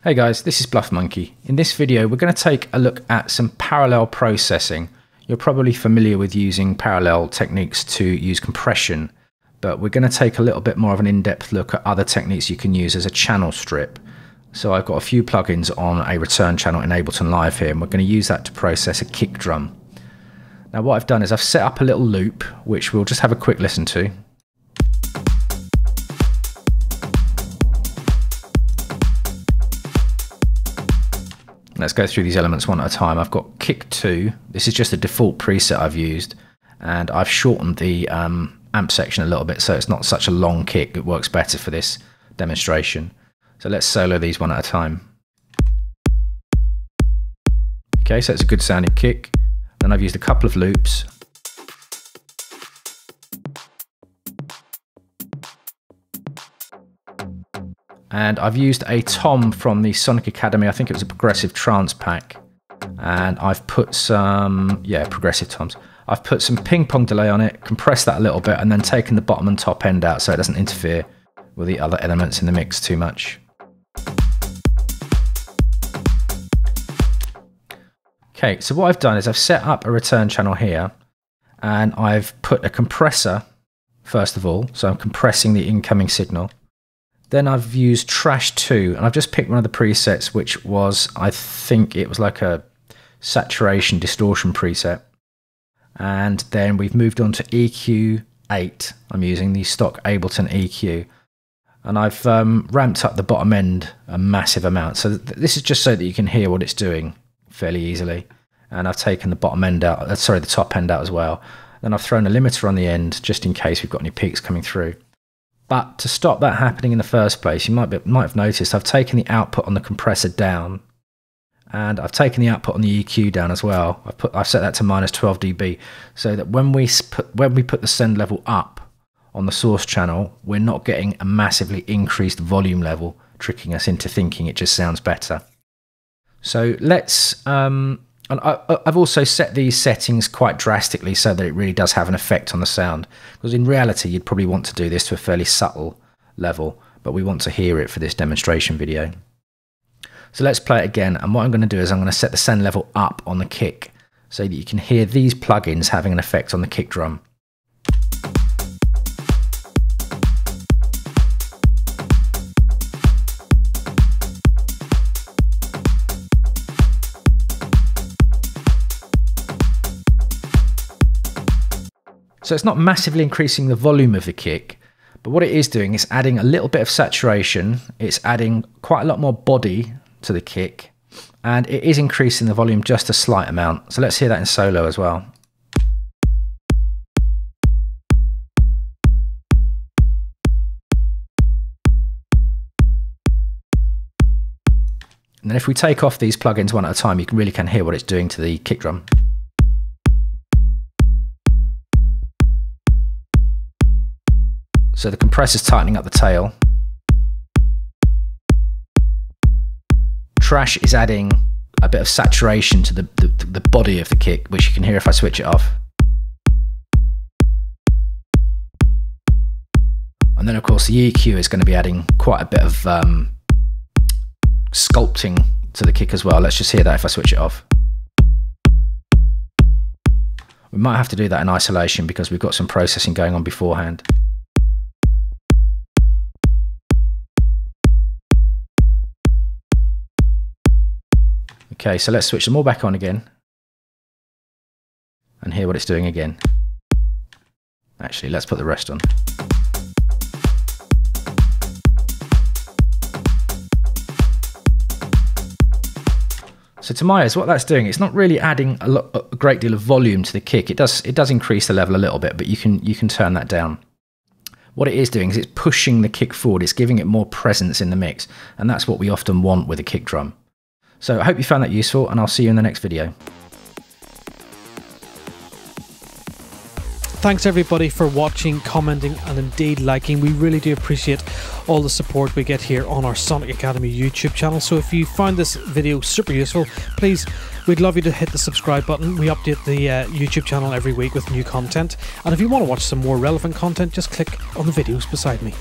Hey guys, this is Bluffmunkey. In this video we're going to take a look at some parallel processing. You're probably familiar with using parallel techniques to use compression, but we're going to take a little bit more of an in-depth look at other techniques you can use as a channel strip. So I've got a few plugins on a return channel in Ableton Live here, and we're going to use that to process a kick drum. Now what I've done is I've set up a little loop which we'll just have a quick listen to. Let's go through these elements one at a time. I've got kick 2. This is just a default preset I've used, and I've shortened the amp section a little bit so it's not such a long kick. It works better for this demonstration. So let's solo these one at a time. Okay, so it's a good sounding kick. Then I've used a couple of loops. And I've used a tom from the Sonic Academy. I think it was a progressive trance pack. And I've put some, progressive toms. I've put some ping pong delay on it, compressed that a little bit, and then taken the bottom and top end out so it doesn't interfere with the other elements in the mix too much. Okay, so what I've done is I've set up a return channel here, and I've put a compressor, first of all, so I'm compressing the incoming signal. Then I've used Trash 2, and I've just picked one of the presets, which was, I think it was like a saturation distortion preset. And then we've moved on to EQ 8. I'm using the stock Ableton EQ. And I've ramped up the bottom end a massive amount. So this is just so that you can hear what it's doing fairly easily. And I've taken the bottom end out, the top end out as well. Then I've thrown a limiter on the end, just in case we've got any peaks coming through. But to stop that happening in the first place, you might have noticed I've taken the output on the compressor down, and I've taken the output on the EQ down as well. I've set that to -12 dB, so that when we put the send level up on the source channel, we're not getting a massively increased volume level, tricking us into thinking it just sounds better. So let's. And I've also set these settings quite drastically so that it really does have an effect on the sound. Because in reality, you'd probably want to do this to a fairly subtle level, but we want to hear it for this demonstration video. So let's play it again. And what I'm going to do is I'm going to set the send level up on the kick so that you can hear these plugins having an effect on the kick drum. So it's not massively increasing the volume of the kick, but what it is doing is adding a little bit of saturation. It's adding quite a lot more body to the kick, and it is increasing the volume just a slight amount. So let's hear that in solo as well. And then if we take off these plugins one at a time, you really can hear what it's doing to the kick drum. So the compressor's tightening up the tail. Trash is adding a bit of saturation to the body of the kick, which you can hear if I switch it off. And then of course the EQ is going to be adding quite a bit of sculpting to the kick as well. Let's just hear that if I switch it off. We might have to do that in isolation because we've got some processing going on beforehand. Okay, so let's switch them all back on again and hear what it's doing again. Actually, let's put the rest on. So to my ears, what that's doing, it's not really adding a great deal of volume to the kick. It does increase the level a little bit, but you can turn that down. What it is doing is it's pushing the kick forward. It's giving it more presence in the mix, and that's what we often want with a kick drum. So I hope you found that useful, and I'll see you in the next video. Thanks everybody for watching, commenting, and indeed liking. We really do appreciate all the support we get here on our Sonic Academy YouTube channel. So if you found this video super useful, please, we'd love you to hit the subscribe button. We update the YouTube channel every week with new content. And if you want to watch some more relevant content, just click on the videos beside me.